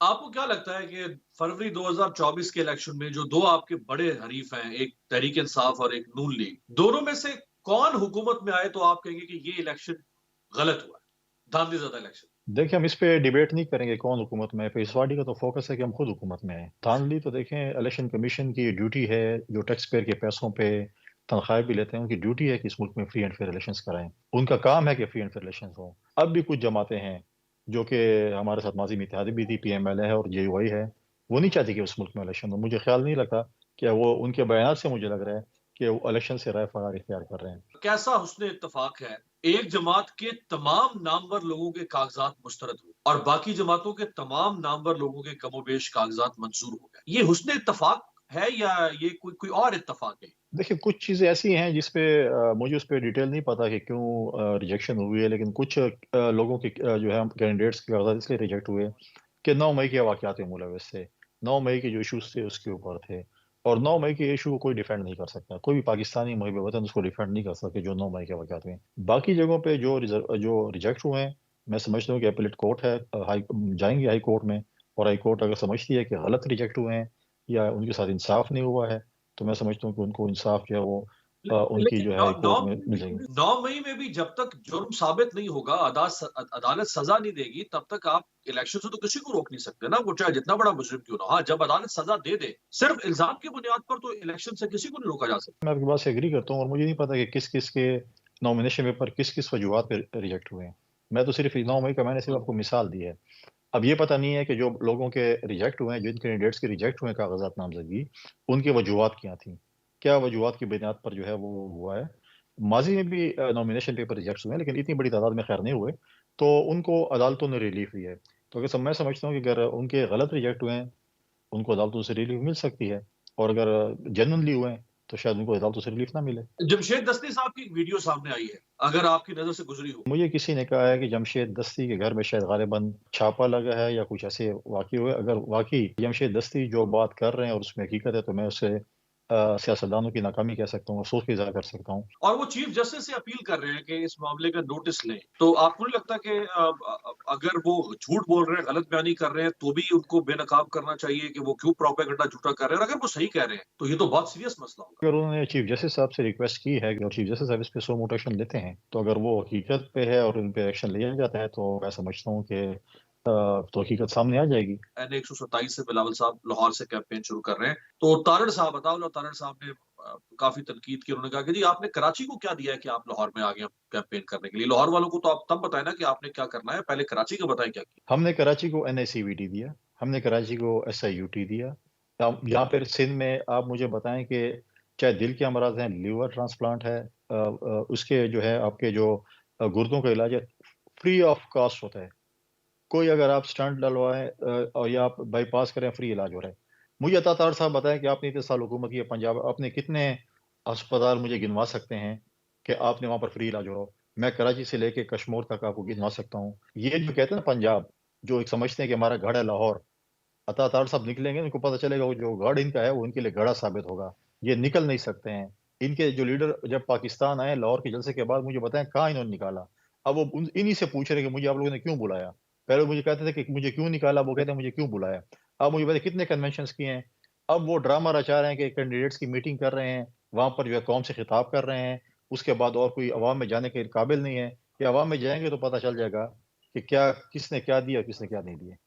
آپ کو کیا لگتا ہے کہ فروری 2024 کے الیکشن میں جو دو آپ کے بڑے حریف ہیں، ایک تحریک انصاف اور ایک نون لیگ، دونوں میں سے کون حکومت میں آئے تو آپ کہیں گے کہ یہ الیکشن غلط ہوا ہے، دھاندلی زدہ الیکشن؟ دیکھیں ہم اس پہ ڈیبیٹ نہیں کریں گے کون حکومت میں ہے، پہ اس پارٹی کا تو فوکس ہے کہ ہم خود حکومت میں ہیں۔ دھاندلی تو دیکھیں الیکشن کمیشن کی ڈیوٹی ہے، جو ٹیکس پیئر کے پیسوں پہ تنخواہیں بھی لیتے ہیں، ان کی ڈیوٹی ہے کہ اس ملک میں فری اینڈ فیئر الیکشنز کرائیں۔ ان کا کام ہے کہ فری اینڈ فیئر الیکشنز ہوں۔ اب بھی کچھ جماعتیں ہیں جو کہ ہمارے ساتھ ماضی میں اتحادی بھی تھی، پی ایم ایل اے ہے اور جے یو آئی ہے، وہ نہیں چاہتی کہ اس ملک میں الیکشن ہو۔ مجھے خیال نہیں لگتا کہ وہ ان کے بیانات سے مجھے لگ رہا ہے کہ وہ الیکشن سے رائے فرار اختیار کر رہے ہیں۔ کیسا حسن اتفاق ہے، ایک جماعت کے تمام نامور لوگوں کے کاغذات مسترد ہوئے اور باقی جماعتوں کے تمام نامور لوگوں کے کم و بیش کاغذات منظور ہو گئے؟ یہ حسن اتفاق ہے یا یہ کوئی اور اتفاق ہے؟ دیکھیں کچھ چیزیں ایسی ہیں جس پہ مجھے اس پہ ڈیٹیل نہیں پتا کہ کیوں ریجیکشن ہوئی ہے، لیکن کچھ لوگوں کے جو ہے کینڈیڈیٹس کے کاغذات اس لیے ریجیکٹ ہوئے کہ 9 مئی کے واقعات میں ملوث تھے، 9 مئی کے جو ایشوز تھے اس کے اوپر تھے، اور 9 مئی کے ایشو کو کوئی ڈیفینڈ نہیں کر سکتا، کوئی بھی پاکستانی محب وطن اس کو ڈیفینڈ نہیں کر سکتے جو 9 مئی کے واقعات ہوئے ہیں۔ باقی جگہوں پہ جو ریجیکٹ ہوئے ہیں، میں سمجھتا ہوں کہ اپیلیٹ کورٹ ہے، جائیں گے ہائی کورٹ میں، اور ہائی کورٹ اگر سمجھتی ہے کہ غلط ریجیکٹ ہوئے ہیں یا ان کے ساتھ انصاف نہیں ہوا ہے، تو میں سمجھتا ہوں کہ ان کو انصاف جو ہے وہ ان کی لیکن جو ہے کورٹ میں مل جائے گی۔ 9 مئی میں بھی جب تک جرم ثابت نہیں ہوگا، عدالت سزا نہیں دے گی، تب تک آپ الیکشن سے تو کسی کو روک نہیں سکتے نا، وہ چاہے جتنا بڑا مجرم کیوں نہ ہو۔ ہاں، جب عدالت سزا دے دے صرف الزام کی بنیاد پر، تو الیکشن سے کسی کو نہیں روکا جا سکتا۔ میں آپ کی بات سے ایگری کرتا ہوں، اور مجھے نہیں پتا کہ کس کس کے نامینیشن پیپر کس کس وجوہات پہ ریجیکٹ ہوئے ہیں۔ میں تو صرف 9 مئی کا میں نے صرف آپ کو مثال دی ہے۔ اب یہ پتہ نہیں ہے کہ جو لوگوں کے ریجیکٹ ہوئے ہیں، جن کینڈیڈیٹس کے ریجیکٹ ہوئے ہیں کاغذات نامزدگی، ان کے وجوہات کیا تھیں، کیا وجوہات کی بنیاد پر جو ہے وہ ہوا ہے۔ ماضی میں بھی نامینیشن پیپر ریجیکٹ ہوئے ہیں، لیکن اتنی بڑی تعداد میں خیر نہیں ہوئے، تو ان کو عدالتوں نے ریلیف دی ہے۔ تو اگر میں سمجھتا ہوں کہ اگر ان کے غلط ریجیکٹ ہوئے ہیں، ان کو عدالتوں سے ریلیف مل سکتی ہے، اور اگر جنرلی ہوئے ہیں تو شاید ان کو عدالتوں سے ریلیف نہ ملے۔ جمشید دستی صاحب کی ایک ویڈیو سامنے آئی ہے، اگر آپ کی نظر سے گزری ہو؟ مجھے کسی نے کہا ہے کہ جمشید دستی کے گھر میں شاید غالباً چھاپا لگا ہے یا کچھ ایسے واقع ہوئے۔ اگر واقعی جمشید دستی جو بات کر رہے ہیں اور اس میں حقیقت ہے، تو میں اسے سیاستدانوں کی ناکامی کہہ سکتا ہوں، افسوس کی اظہار کر سکتا ہوں۔ اور وہ چیف جسٹس سے اپیل کر رہے ہیں کہ اس معاملے کا نوٹس لیں، تو آپ کو نہیں لگتا کہ اگر وہ جھوٹ بول رہے ہیں، غلط بیانی کر رہے ہیں، تو بھی ان کو بے نقاب کرنا چاہیے کہ وہ کیوں پروپیگنڈا جھوٹا کر رہے ہیں؟ اور اگر وہ صحیح کہہ رہے ہیں تو یہ تو بہت سیریس مسئلہ ہوگا۔ اگر انہوں نے چیف جسٹس صاحب سے ریکویسٹ کی ہے اور چیف جسٹس صاحب اس پہ سو موٹو ایکشن لیتے ہیں، تو اگر وہ حقیقت پہ ہے اور ان پہ ایکشن لیا جاتا ہے، تو میں سمجھتا ہوں کہ تو حقیقت سامنے آ جائے گی۔ N127 سے بلاول صاحب لاہور سے کیمپین شروع کر رہے ہیں، تو تارڑ صاحب عطاءاللہ تارڑ صاحب نے کافی تنقید کی۔ انہوں نے کہا کہ جی آپ نے کراچی کو کیا دیا ہے کہ آپ لاہور میں آ گئے کیمپین کرنے کے لیے؟ لاہور والوں کو تو آپ تب بتائیں نا کہ آپ نے کیا کرنا ہے، پہلے کراچی کا بتائیں کیا کیا۔ ہم نے کراچی کو NICVT دیا، ہم نے کراچی کو SIUT دیا۔ یہاں پہ سندھ میں آپ مجھے بتائیں کہ چاہے دل کے امراض ہیں، لیور ٹرانسپلانٹ ہے، اس کے جو ہے آپ کے جو گردوں کا علاج ہے، فری آف کاسٹ ہوتا ہے۔ کوئی اگر آپ سٹنٹ ڈلوائیں اور یا آپ بائی پاس کریں، فری علاج ہو رہا ہے۔ مجھے عطا طاہر صاحب بتائیں کہ آپ نے 3 سال حکومت کی ہے پنجاب، آپ نے کتنے اسپتال مجھے گنوا سکتے ہیں کہ آپ نے وہاں پر فری علاج ہو رہا ہو؟ میں کراچی سے لے کے کشمور تک آپ کو گنوا سکتا ہوں۔ یہ جو کہتے ہیں نا پنجاب، جو ایک سمجھتے ہیں کہ ہمارا گڑھ ہے لاہور، عطا طاہر صاحب نکلیں گے، ان کو پتہ چلے گا وہ جو گڑھ ان کا ہے وہ ان کے لیے گڑھا ثابت ہوگا۔ یہ نکل نہیں سکتے ہیں۔ ان کے جو لیڈر جب پاکستان آئے لاہور کے جلسے کے بعد، مجھے بتائیں کہاں انہوں نے نکالا؟ اب وہ انہی سے پوچھ رہے ہیں کہ مجھے آپ لوگوں نے کیوں بلایا؟ پہلے مجھے کہتے تھے کہ مجھے کیوں نکالا، وہ کہتے ہیں مجھے کیوں بلایا۔ اب مجھے بتائیں کتنے کنونشنز کیے ہیں۔ اب وہ ڈرامہ رچا رہے ہیں کہ کینڈیڈیٹس کی میٹنگ کر رہے ہیں، وہاں پر جو ہے قوم سے خطاب کر رہے ہیں، اس کے بعد اور کوئی عوام میں جانے کے قابل نہیں ہے۔ کہ عوام میں جائیں گے تو پتہ چل جائے گا کہ کیا کس نے کیا دیا اور کس نے کیا نہیں دیا۔